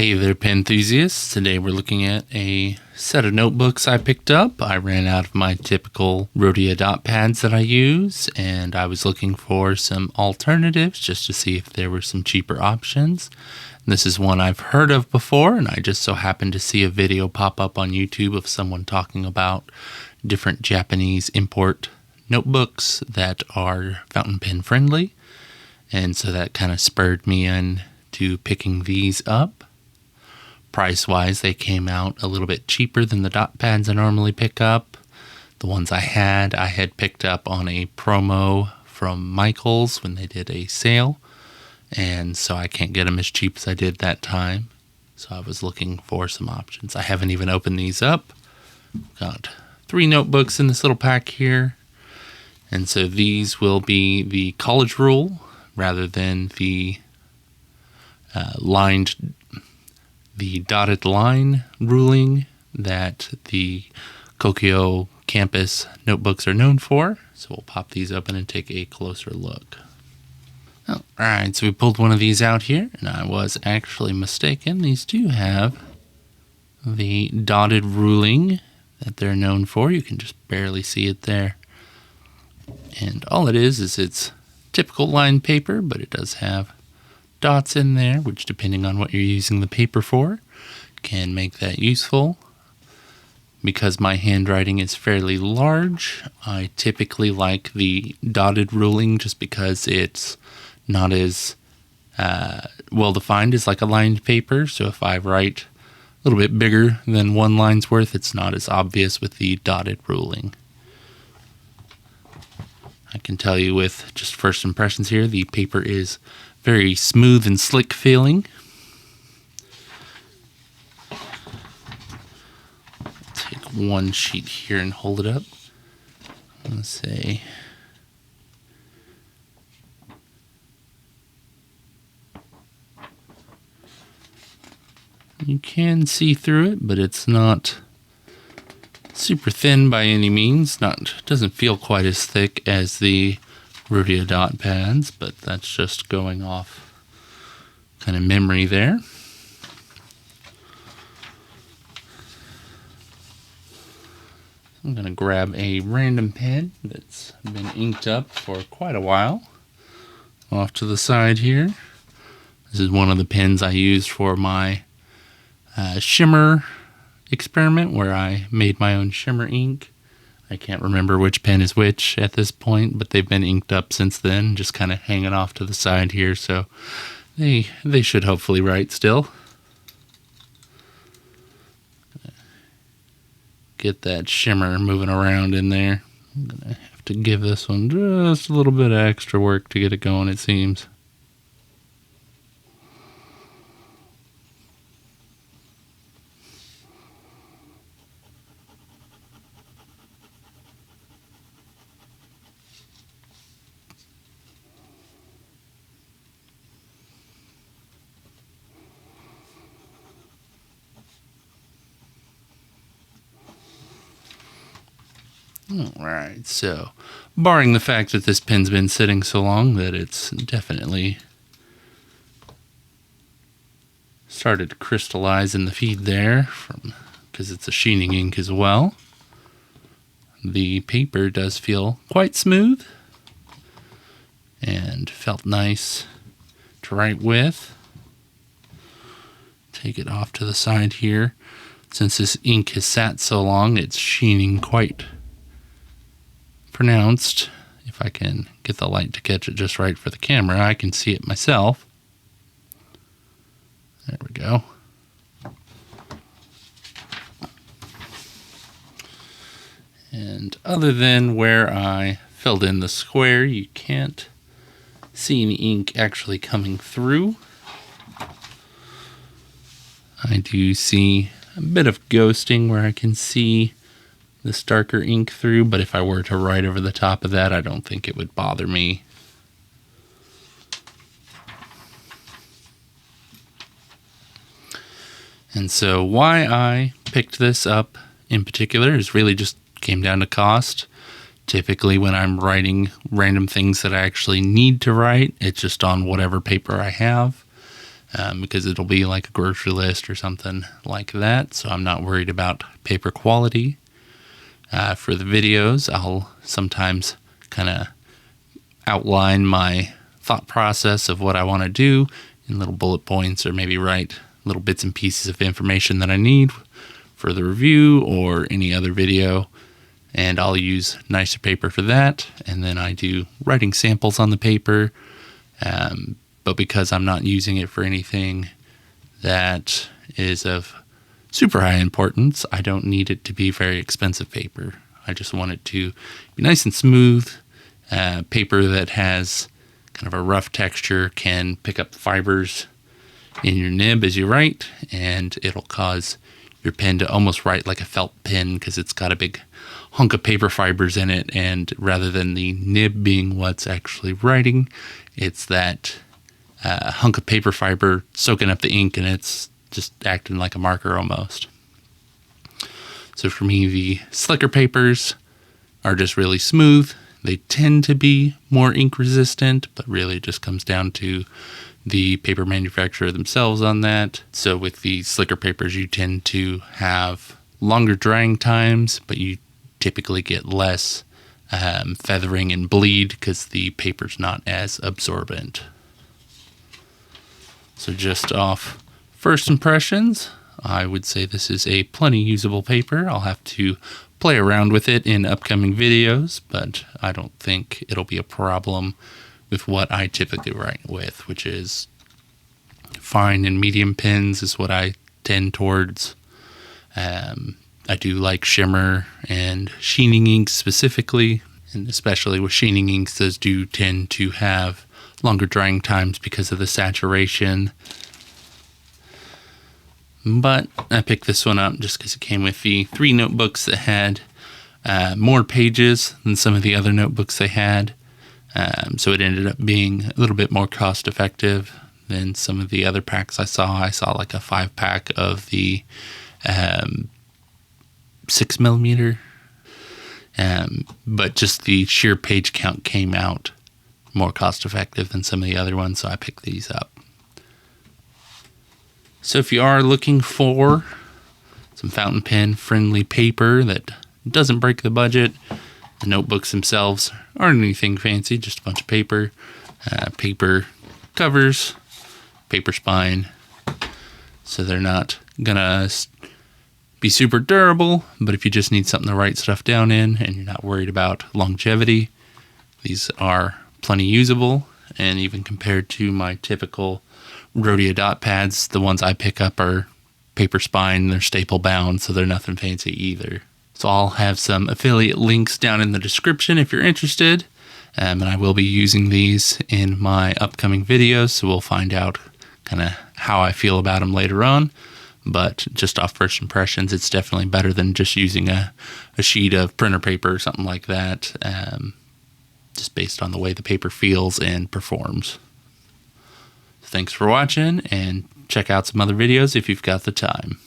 Hey there, pen enthusiasts. Today we're looking at a set of notebooks I picked up. I ran out of my typical Rhodia dot pads that I use, and I was looking for some alternatives just to see if there were some cheaper options. And this is one I've heard of before, and I just so happened to see a video pop up on YouTube of someone talking about different Japanese import notebooks that are fountain pen friendly. And so that kind of spurred me in to picking these up. Price-wise, they came out a little bit cheaper than the dot pads I normally pick up. The ones I had picked up on a promo from Michaels when they did a sale. And so I can't get them as cheap as I did that time. So I was looking for some options. I haven't even opened these up. Got 3 notebooks in this little pack here. And so these will be the college rule rather than the dotted line ruling that the Kokuyo campus notebooks are known for. So we'll pop these open and take a closer look. Alright, so we pulled one of these out here, and I was actually mistaken. These do have the dotted ruling that they're known for. You can just barely see it there. And all it is it's typical lined paper, but it does have dots in there, which depending on what you're using the paper for, can make that useful. Because my handwriting is fairly large, I typically like the dotted ruling just because it's not as well defined as like a lined paper. So if I write a little bit bigger than one line's worth, it's not as obvious with the dotted ruling. I can tell you with just first impressions here, the paper is very smooth and slick feeling. Take one sheet here and hold it up. Let's say you can see through it, but it's not super thin by any means. Doesn't feel quite as thick as the Rhodia dot pads, but that's just going off kind of memory there. I'm going to grab a random pen that's been inked up for quite a while. Off to the side here. This is one of the pens I used for my shimmer experiment where I made my own shimmer ink. I can't remember which pen is which at this point, but they've been inked up since then, just kind of hanging off to the side here, so they should hopefully write still. Get that shimmer moving around in there. I'm gonna have to give this one just a little bit of extra work to get it going, it seems. Alright, so barring the fact that this pen's been sitting so long that it's definitely started to crystallize in the feed there, because it's a sheening ink as well. The paper does feel quite smooth and felt nice to write with. Take it off to the side here. Since this ink has sat so long, it's sheening quite pronounced. If I can get the light to catch it just right for the camera, I can see it myself. There we go. And other than where I filled in the square, you can't see any ink actually coming through. I do see a bit of ghosting where I can see this darker ink through, but if I were to write over the top of that, I don't think it would bother me. And so why I picked this up in particular is really just came down to cost. Typically when I'm writing random things that I actually need to write, it's just on whatever paper I have. because it'll be like a grocery list or something like that. So I'm not worried about paper quality. For the videos, I'll sometimes kind of outline my thought process of what I want to do in little bullet points, or maybe write little bits and pieces of information that I need for the review or any other video. And I'll use nicer paper for that. And then I do writing samples on the paper. But because I'm not using it for anything that is of super high importance, I don't need it to be very expensive paper. I just want it to be nice and smooth. Paper that has kind of a rough texture can pick up fibers in your nib as you write, and it'll cause your pen to almost write like a felt pen because it's got a big hunk of paper fibers in it, and rather than the nib being what's actually writing, it's that hunk of paper fiber soaking up the ink, and it's just acting like a marker almost. So for me, the slicker papers are just really smooth. They tend to be more ink resistant, but really it just comes down to the paper manufacturer themselves on that. So with the slicker papers, you tend to have longer drying times, but you typically get less feathering and bleed because the paper's not as absorbent. So just off first impressions, I would say this is a plenty usable paper. I'll have to play around with it in upcoming videos, but I don't think it'll be a problem with what I typically write with, which is fine and medium pens is what I tend towards. I do like shimmer and sheening inks specifically, and especially with sheening inks, those do tend to have longer drying times because of the saturation. But I picked this one up just because it came with the 3 notebooks that had more pages than some of the other notebooks they had. So it ended up being a little bit more cost effective than some of the other packs I saw. I saw like a 5-pack of the 6mm. But just the sheer page count came out more cost effective than some of the other ones, so I picked these up. So if you are looking for some fountain pen friendly paper that doesn't break the budget, the notebooks themselves aren't anything fancy, just a bunch of paper, paper covers, paper spine, so they're not gonna be super durable, but if you just need something to write stuff down in and you're not worried about longevity, these are plenty usable. And even compared to my typical Rhodia dot pads, the ones I pick up are paper spine, they're staple bound, so they're nothing fancy either. So I'll have some affiliate links down in the description if you're interested, and I will be using these in my upcoming videos, so we'll find out kind of how I feel about them later on. But just off first impressions, it's definitely better than just using a sheet of printer paper or something like that, just based on the way the paper feels and performs. Thanks for watching, and check out some other videos if you've got the time.